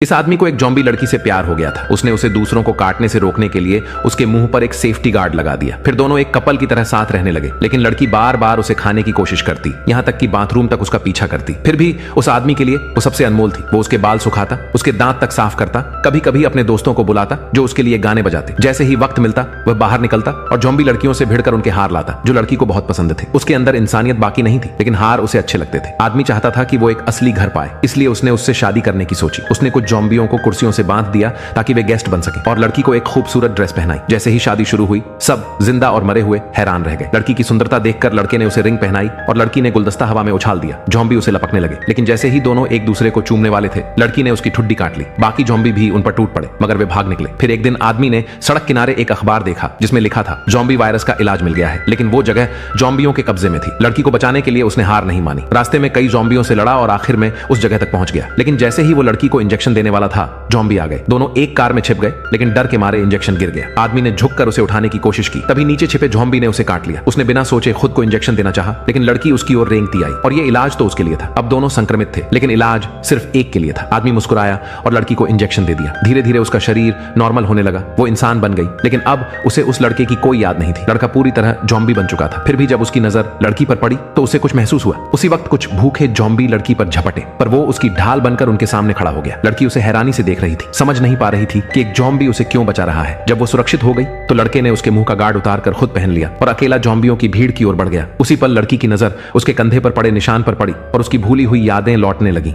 इस आदमी को एक जॉम्बी लड़की से प्यार हो गया था। उसने उसे दूसरों को काटने से रोकने के लिए उसके मुंह पर एक सेफ्टी गार्ड लगा दिया। फिर दोनों एक कपल की तरह साथ रहने लगे, लेकिन लड़की बार बार उसे खाने की कोशिश करती, यहाँ तक कि बाथरूम तक उसका पीछा करती। फिर भी उस आदमी के लिए वो सबसे अनमोल थी। वो उसके बाल सुखाता, उसके दांत तक साफ करता, कभी कभी अपने दोस्तों को बुलाता जो उसके लिए गाने बजाते। जैसे ही वक्त मिलता वह बाहर निकलता और जॉम्बी लड़कियों से भिड़कर उनके हार लाता, जो लड़की को बहुत पसंद थे। उसके अंदर इंसानियत बाकी नहीं थी, लेकिन हार उसे अच्छे लगते थे। आदमी चाहता था कि वो एक असली घर पाए, इसलिए उसने उससे शादी करने की सोची। उसने कुछ जॉम्बियों को कुर्सियों से बांध दिया ताकि वे गेस्ट बन सके, और लड़की को एक खूबसूरत ड्रेस पहनाई। जैसे ही शादी शुरू हुई, सब जिंदा और मरे हुए हैरान रह गए। लड़की की सुंदरता देखकर लड़के ने उसे रिंग पहनाई और लड़की ने गुलदस्ता हवा में उछाल दिया। जॉम्बी उसे लपकने लगे, लेकिन जैसे ही दोनों एक दूसरे को चूमने वाले थे, लड़की ने उसकी ठुड्डी काट ली। बाकी जॉम्बी भी उन पर टूट पड़े, मगर वे भाग निकले। फिर एक दिन आदमी ने सड़क किनारे एक अखबार देखा जिसमें लिखा था जॉम्बी वायरस का इलाज मिल गया है, लेकिन वो जगह जॉम्बियों के कब्जे में थी। लड़की को बचाने के लिए उसने हार नहीं मानी। रास्ते में कई जॉम्बियों से लड़ा और आखिर में उस जगह तक पहुंच गया, लेकिन जैसे ही वो लड़की को इंजेक्शन देने वाला था, जॉम्बी आ गए। दोनों एक कार में छिप गए, लेकिन डर के मारे इंजेक्शन गिर गया। आदमी ने झुककर उसे उठाने की कोशिश की, तभी नीचे छिपे जॉम्बी ने उसे काट लिया। उसने बिना सोचे खुद को इंजेक्शन देना चाहा, लेकिन लड़की उसकी ओर रेंगती आई, और ये इलाज तो उसके लिए था। अब दोनों संक्रमित थे, लेकिन इलाज सिर्फ एक के लिए था। आदमी मुस्कुराया और लड़की को इंजेक्शन दे दिया। धीरे धीरे उसका शरीर नॉर्मल होने लगा, वो इंसान बन गई, लेकिन अब उसे उस लड़के की कोई याद नहीं थी। लड़का पूरी तरह जॉम्बी बन चुका था। फिर भी जब उसकी नजर लड़की पर पड़ी तो उसे कुछ महसूस हुआ। उसी वक्त कुछ भूखे जॉम्बी लड़की पर झपटे, पर वो उसकी ढाल बनकर उनके सामने खड़ा हो गया। लड़की उसे हैरानी से देख रही थी, समझ नहीं पा रही थी कि एक जॉम्बी उसे क्यों बचा रहा है। जब वो सुरक्षित हो गई तो लड़के ने उसके मुंह का गार्ड उतारकर खुद पहन लिया और अकेला जॉम्बियों की भीड़ की ओर बढ़ गया। उसी पल लड़की की नजर उसके कंधे पर पड़े निशान पर पड़ी और उसकी भूली हुई यादें लौटने लगी।